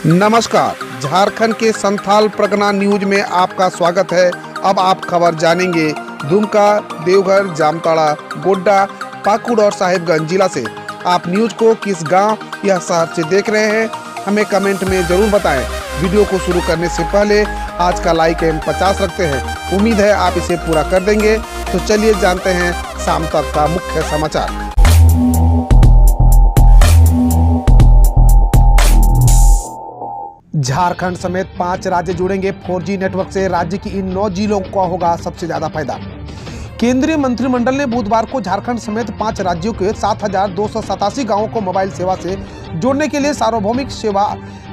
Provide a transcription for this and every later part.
नमस्कार, झारखंड के संथाल परगना न्यूज में आपका स्वागत है। अब आप खबर जानेंगे दुमका, देवघर, जामताड़ा, गोड्डा, पाकुड़ और साहिबगंज जिला से। आप न्यूज को किस गांव या शहर से देख रहे हैं, हमें कमेंट में जरूर बताएं। वीडियो को शुरू करने से पहले आज का लाइक एम 50 रखते हैं। उम्मीद है आप इसे पूरा कर देंगे। तो चलिए जानते हैं शाम तक का मुख्य समाचार। झारखंड समेत 5 राज्य जुड़ेंगे 4G नेटवर्क से। राज्य की इन 9 जिलों का होगा सबसे ज्यादा फायदा। केंद्रीय मंत्रिमंडल ने बुधवार को झारखंड समेत 5 राज्यों के 7,287 गांवों को मोबाइल सेवा से जोड़ने के लिए सार्वभौमिक सेवा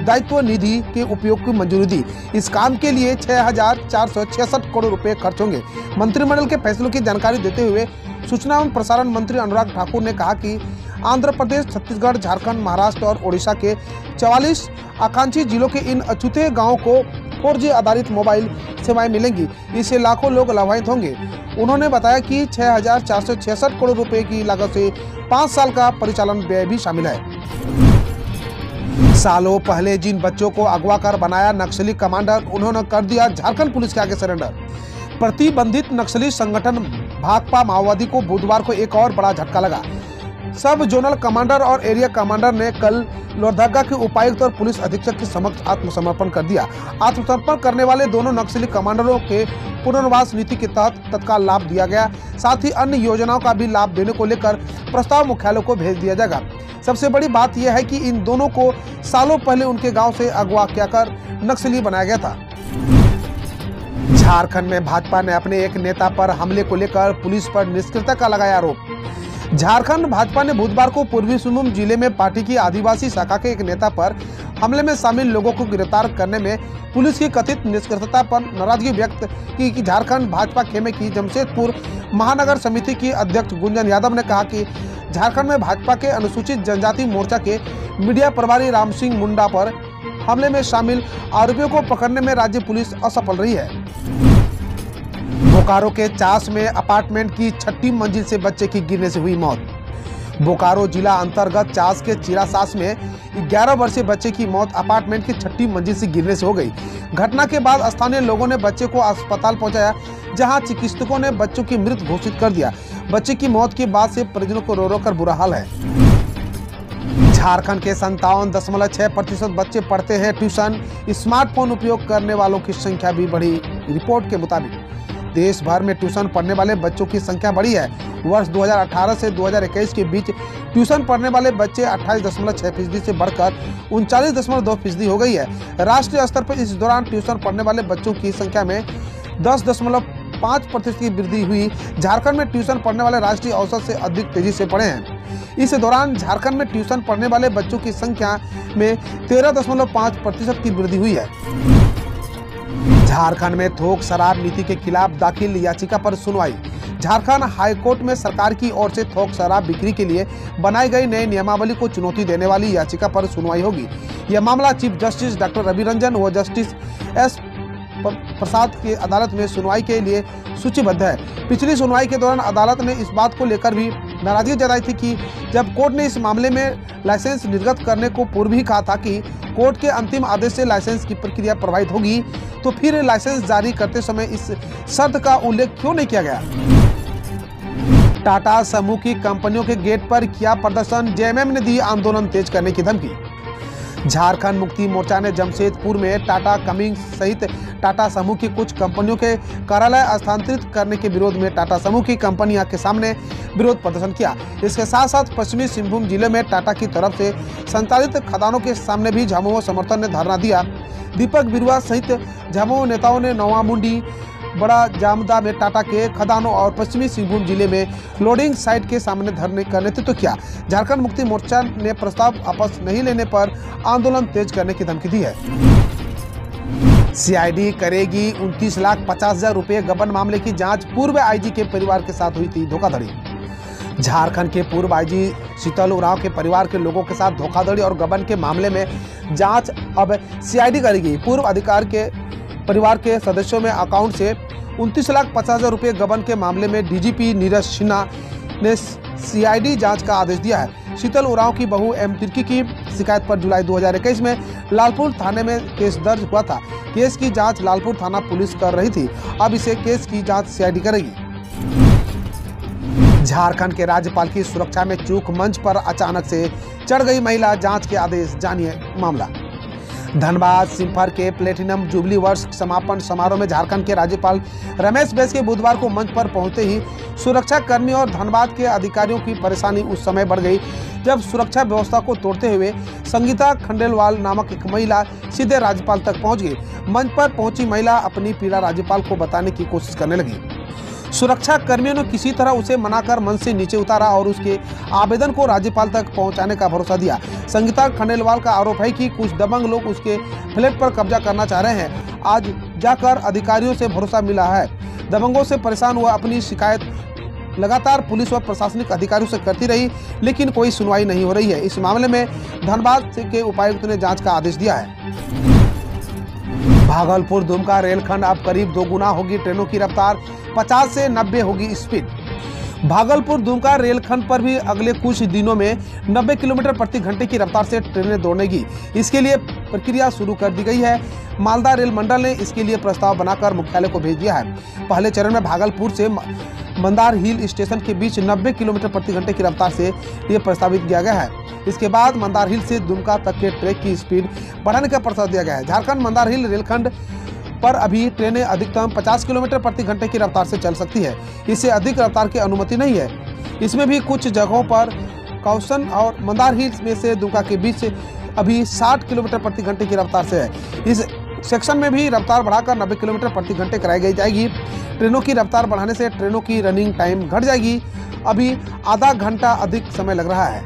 दायित्व निधि के उपयोग की मंजूरी दी। इस काम के लिए 6,466 करोड़ रुपए खर्च होंगे। मंत्रिमंडल के फैसलों की जानकारी देते हुए सूचना एवं प्रसारण मंत्री अनुराग ठाकुर ने कहा कि आंध्र प्रदेश, छत्तीसगढ़, झारखंड, महाराष्ट्र और ओडिशा के 44 आकांक्षी जिलों के इन अछूते गांवों को 4G आधारित मोबाइल सेवाएं मिलेंगी। इससे लाखों लोग लाभान्वित होंगे। उन्होंने बताया कि 6,466 करोड़ रुपए की लागत से 5 साल का परिचालन व्यय भी शामिल है। सालों पहले जिन बच्चों को अगवा कर बनाया नक्सली कमांडर, उन्होंने कर दिया झारखंड पुलिस के आगे सरेंडर। प्रतिबंधित नक्सली संगठन भाकपा माओवादी को बुधवार को एक और बड़ा झटका लगा। सब जोनल कमांडर और एरिया कमांडर ने कल लोहरदगा के उपायुक्त और पुलिस अधीक्षक के समक्ष आत्मसमर्पण कर दिया। आत्मसमर्पण करने वाले दोनों नक्सली कमांडरों के पुनर्वास नीति के तहत तत्काल लाभ दिया गया। साथ ही अन्य योजनाओं का भी लाभ देने को लेकर प्रस्ताव मुख्यालय को भेज दिया जाएगा। सबसे बड़ी बात यह है कि इन दोनों को सालों पहले उनके गाँव से अगवा कर नक्सली बनाया गया था। झारखंड में भाजपा ने अपने एक नेता पर हमले को लेकर पुलिस पर निष्क्रियता का लगाया आरोप। झारखंड भाजपा ने बुधवार को पूर्वी सिंहभूम जिले में पार्टी की आदिवासी शाखा के एक नेता पर हमले में शामिल लोगों को गिरफ्तार करने में पुलिस की कथित निष्क्रियता पर नाराजगी व्यक्त की। झारखंड भाजपा खेमे की जमशेदपुर महानगर समिति की अध्यक्ष गुंजन यादव ने कहा कि झारखंड में भाजपा के अनुसूचित जनजाति मोर्चा के मीडिया प्रभारी राम सिंह मुंडा पर हमले में शामिल आरोपियों को पकड़ने में राज्य पुलिस असफल रही है। बोकारो के चास में अपार्टमेंट की 6ठी मंजिल से बच्चे की गिरने से हुई मौत। बोकारो जिला अंतर्गत चास के चिरासास में 11 वर्षीय बच्चे की मौत अपार्टमेंट की 6ठी मंजिल से गिरने से हो गई। घटना के बाद स्थानीय लोगों ने बच्चे को अस्पताल पहुंचाया, जहां चिकित्सकों ने बच्चों की मृत घोषित कर दिया। बच्चे की मौत के बाद से परिजनों को रो रो कर बुरा हाल है। झारखंड के 57.6% बच्चे पढ़ते हैं ट्यूशन। स्मार्टफोन उपयोग करने वालों की संख्या भी बढ़ी। रिपोर्ट के मुताबिक देश भर में ट्यूशन पढ़ने वाले बच्चों की संख्या बढ़ी है। वर्ष 2018 से 2021 के बीच ट्यूशन पढ़ने वाले बच्चे 28.6% से बढ़कर 39.2% हो गई है। राष्ट्रीय स्तर पर इस दौरान ट्यूशन पढ़ने वाले बच्चों की संख्या में 10.5% की वृद्धि हुई। झारखंड में ट्यूशन पढ़ने वाले राष्ट्रीय औसत से अधिक तेजी से बढ़े हैं। इस दौरान झारखंड में ट्यूशन पढ़ने वाले बच्चों की संख्या में 13.5% की वृद्धि हुई है। झारखंड में थोक शराब नीति के खिलाफ दाखिल याचिका पर सुनवाई। झारखंड हाईकोर्ट में सरकार की ओर से थोक शराब बिक्री के लिए बनाई गई नई नियमावली को चुनौती देने वाली याचिका पर सुनवाई होगी। यह मामला chief justice doctor Ravi Ranjan व जस्टिस एस प्रसाद की अदालत में सुनवाई के लिए सूचीबद्ध है। पिछली सुनवाई के दौरान अदालत ने इस बात को लेकर भी नाराजगी जताई थी कि जब कोर्ट ने इस मामले में लाइसेंस निर्गत करने को पूर्व ही कहा था कि कोर्ट के अंतिम आदेश से लाइसेंस की प्रक्रिया प्रभावित होगी, तो फिर लाइसेंस जारी करते समय इस शर्त का उल्लेख क्यों नहीं किया गया। टाटा समूह की कंपनियों के गेट पर किया प्रदर्शन। जेएमएम ने दी आंदोलन तेज करने की धमकी। झारखंड मुक्ति मोर्चा ने जमशेदपुर में टाटा कमिंग सहित टाटा समूह की कुछ कंपनियों के कार्यालय स्थानांतरित करने के विरोध में टाटा समूह की कंपनियां के सामने विरोध प्रदर्शन किया। इसके साथ साथ पश्चिमी सिंहभूम जिले में टाटा की तरफ से संचालित खदानों के सामने भी झामुमो समर्थन ने धरना दिया। दीपक बिरुआ सहित झामुमो नेताओं ने नौवामुंडी, बड़ा जामदा में टाटा के खदानों और पश्चिमी सिंहभूम जिले में लोडिंग साइट के सामने धरने का नेतृत्व किया। झारखंड मुक्ति मोर्चा ने प्रस्ताव वापस नहीं लेने पर आंदोलन तेज करने की धमकी दी है। सीआईडी करेगी 29,50,000 रुपए गबन मामले की जांच। पूर्व आईजी के परिवार के साथ हुई थी धोखाधड़ी। झारखंड के पूर्व आईजी शीतल उरांव के परिवार के लोगों के साथ धोखाधड़ी और गबन के मामले में जांच अब सीआईडी करेगी। पूर्व अधिकारी के परिवार के सदस्यों में अकाउंट से 29,50,000 रुपए गबन के मामले में डीजीपी नीरज सिन्हा ने सीआईडी जांच का आदेश दिया है। शीतल उरांव की बहू एम तिर्की की शिकायत पर जुलाई 2021 में लालपुर थाने में केस दर्ज हुआ था। केस की जांच लालपुर थाना पुलिस कर रही थी। अब इसे केस की जांच सीआईडी करेगी। झारखंड के राज्यपाल की सुरक्षा में चूक, मंच पर अचानक से चढ़ गई महिला, जांच के आदेश, जानिए मामला। धनबाद सिम्फर के प्लेटिनम जुबली वर्ष समापन समारोह में झारखंड के राज्यपाल रमेश बैस के बुधवार को मंच पर पहुंचते ही सुरक्षा कर्मी और धनबाद के अधिकारियों की परेशानी उस समय बढ़ गई जब सुरक्षा व्यवस्था को तोड़ते हुए संगीता खंडेलवाल नामक एक महिला सीधे राज्यपाल तक पहुंच गई। मंच पर पहुंची महिला अपनी पीड़ा राज्यपाल को बताने की कोशिश करने लगी। सुरक्षा कर्मियों ने किसी तरह उसे मनाकर मंच से नीचे उतारा और उसके आवेदन को राज्यपाल तक पहुंचाने का भरोसा दिया। संगीता खंडेलवाल का आरोप है कि कुछ दबंग लोग उसके फ्लैट पर कब्जा करना चाह रहे हैं। आज जाकर अधिकारियों से भरोसा मिला है। दबंगों से परेशान हुआ अपनी शिकायत लगातार पुलिस व प्रशासनिक अधिकारियों से करती रही, लेकिन कोई सुनवाई नहीं हो रही है। इस मामले में धनबाद के उपायुक्त ने जाँच का आदेश दिया है। भागलपुर दुमका रेलखंड अब करीब 2 गुना होगी ट्रेनों की रफ्तार, 50 से 90 होगी स्पीड। भागलपुर दुमका रेलखंड पर भी अगले कुछ दिनों में 90 किलोमीटर प्रति घंटे की रफ्तार से ट्रेनें दौड़ेंगी। इसके लिए प्रक्रिया शुरू कर दी गई है। मालदा रेल मंडल ने इसके लिए प्रस्ताव बनाकर मुख्यालय को भेज दिया है। पहले चरण में भागलपुर से मंदार हिल स्टेशन के बीच 90 किलोमीटर प्रति घंटे की रफ्तार से ये प्रस्तावित किया गया है। इसके बाद मंदार हिल से दुमका तक के ट्रैक की स्पीड बढ़ाने का प्रस्ताव दिया गया है। झारखंड मंदार हिल रेलखंड पर अभी ट्रेनें अधिकतम 50 किलोमीटर प्रति घंटे की रफ्तार से चल सकती है। इससे अधिक रफ्तार की अनुमति नहीं है। इसमें भी कुछ जगहों पर कौसन और मंदार हिल में से दुमका के बीच अभी 60 किलोमीटर प्रति घंटे की रफ्तार से है। इस सेक्शन में भी रफ्तार बढ़ाकर 90 किलोमीटर प्रति घंटे कराई जाएगी। ट्रेनों की रफ्तार बढ़ाने से ट्रेनों की रनिंग टाइम घट जाएगी। अभी आधा घंटा अधिक समय लग रहा है।